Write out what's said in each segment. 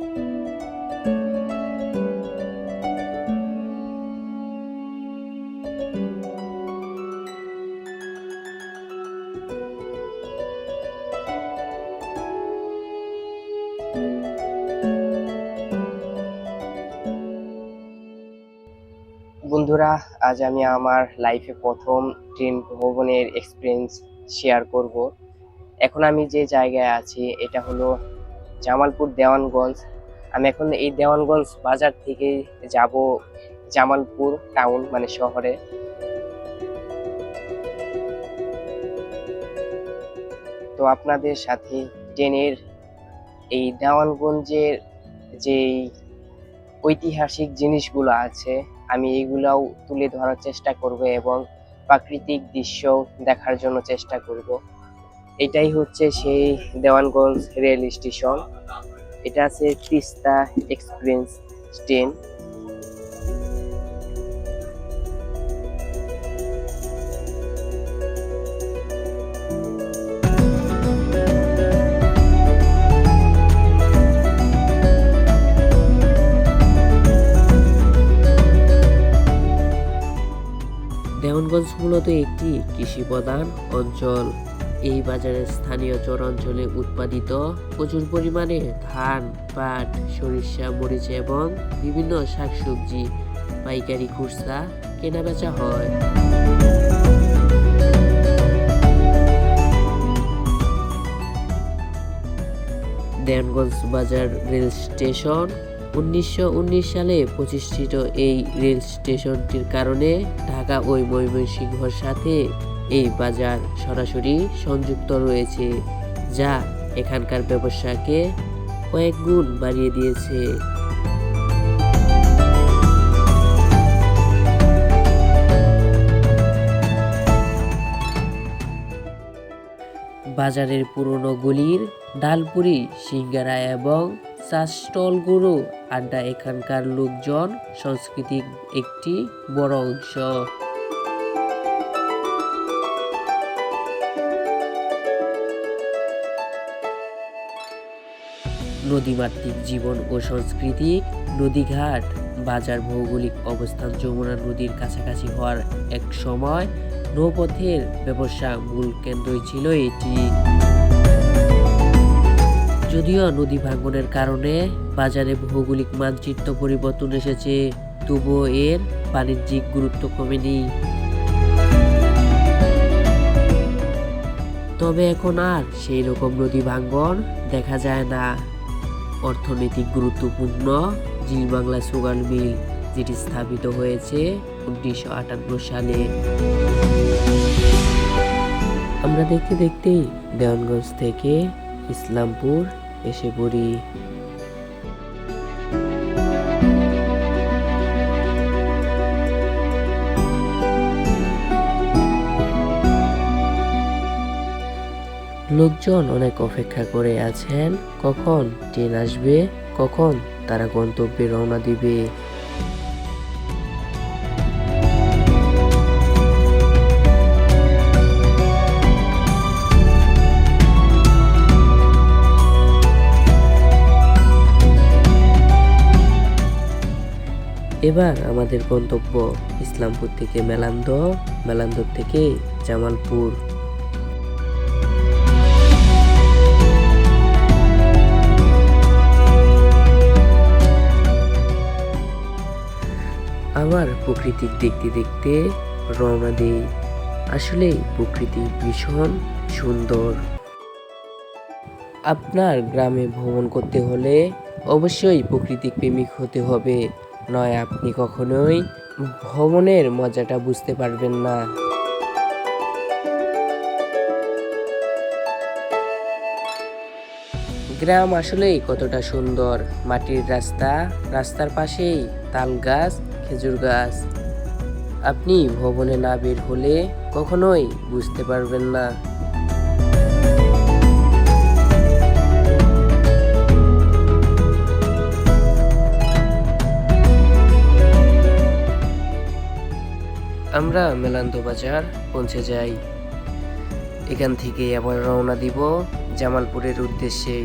বন্ধুরা, আজ আমি আমার লাইফে প্রথম ট্রেন ভ্রমণের এক্সপিরিয়েন্স শেয়ার করব। এখন আমি যে জায়গায় আছি এটা হলো জামালপুর দেওয়ানগঞ্জ। আমি এখন এই দেওয়ানগঞ্জ বাজার থেকে যাব জামালপুর টাউন মানে শহরে। তো আপনাদের সাথে ট্রেনের এই দেওয়ানগঞ্জের যে ঐতিহাসিক জিনিসগুলো আছে আমি এগুলাও তুলে ধরার চেষ্টা করব এবং প্রাকৃতিক দৃশ্য দেখার জন্য চেষ্টা করব। এটাই হচ্ছে সেই দেওয়ানগঞ্জ রেল স্টেশন। এটা আছে তিস্তা এক্সপ্রেস ট্রেন। দেওয়ানগঞ্জ মূলত একটি কৃষি প্রধান অঞ্চল। এই বাজারে স্থানীয় চর অঞ্চলে উৎপাদিত প্রচুর পরিমাণে ধান, পাট, সরিষা, মরিচ এবং বিভিন্ন শাকসবজি পাইকারি খুচরা কেনাবেচা হয়। দেওয়ানগঞ্জ বাজার রেল স্টেশন 1919 সালে প্রতিষ্ঠিত। এই রেল স্টেশনটির কারণে ঢাকা ও ময়মনসিংহের সাথে এই বাজার সরাসরি সংযুক্ত রয়েছে, যা এখানকার ব্যবসাকে কয়েক গুণ বাড়িয়ে দিয়েছে। বাজারের পুরনো গলির ডালপুরি, সিঙ্গারা এবং চা স্টলগুলো আড্ডা এখানকার লোকজন সংস্কৃতির একটি বড় অংশ। নদীমাতৃক জীবন ও সংস্কৃতি। নদীঘাট বাজার ভৌগোলিক অবস্থান যমুনা নদীর কাছাকাছি হওয়ার এক সময় নৌপথের ব্যবসা মূল কেন্দ্রই ছিল এটি। যদিও নদী ভাঙ্গনের কারণে বাজারে ভৌগোলিক মানচিত্র পরিবর্তন এসেছে, তবুও এর বাণিজ্যিক গুরুত্ব কমেনি। তবে এখন আর সেই রকম নদী ভাঙ্গন দেখা যায় না। অর্থনৈতিক গুরুত্বপূর্ণ জিলবাংলা সুগার মিল, যেটি স্থাপিত হয়েছে 1958 সালে। আমরা দেখতে দেখতেই দেওয়ানগঞ্জ থেকে ইসলামপুর এসে পড়ি। লোকজন অনেক অপেক্ষা করে আছেন কখন ট্রেন আসবে, কখন তারা গন্তব্যে রওনা দিবে। এবার আমাদের গন্তব্য ইসলামপুর থেকে মেলান্দহ, মেলান্দহ থেকে জামালপুর। আবার প্রকৃতিক দেখতে দেখতে রওনা দিই। আসলে প্রকৃতি ভীষণ সুন্দর। আপনার গ্রামে ভ্রমণ করতে হলে অবশ্যই প্রকৃতিক প্রেমিক হতে হবে, নয় আপনি কখনোই ভ্রমণের মজাটা বুঝতে পারবেন না। গ্রাম আসলেই কতটা সুন্দর। মাটির রাস্তা, রাস্তার পাশেই তাল গাছ, খেজুর গাছ। আপনি ভ্রমণে না বের হলে কখনোই বুঝতে পারবেন না। আমরা মেলান্দহ বাজার পৌঁছে যাই। এখান থেকে আবার রওনা দিব জামালপুরের উদ্দেশ্যে।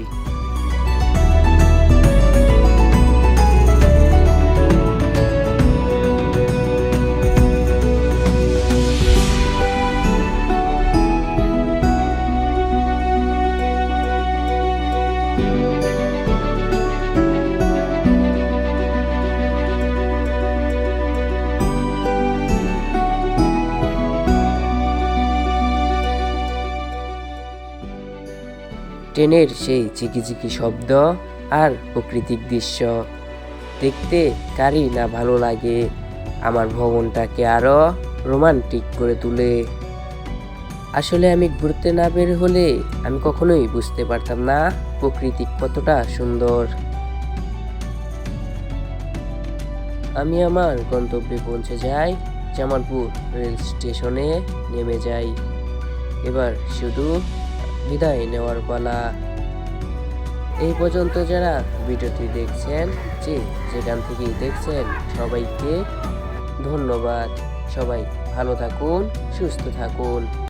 ট্রেনের সেই ঝিকিঝিকি শব্দ আর প্রাকৃতিক দৃশ্য দেখতে কারই না ভালো লাগে, আমার ভ্রমণটাকে আরো রোমান্টিক করে তোলে। আসলে আমি ঘুরতে না বের হলে আমি কখনোই বুঝতে পারতাম না প্রকৃতি কতটা সুন্দর। আমি আমার গন্তব্যে পৌঁছে যাই, জামালপুর রেল স্টেশনে নেমে যাই। এবার শুধু বিদায় নেওয়ার পালা। এই পর্যন্ত যারা ভিডিওটি দেখছেন, যেখান থেকেই দেখছেন, সবাইকে ধন্যবাদ। সবাই ভালো থাকুন, সুস্থ থাকুন।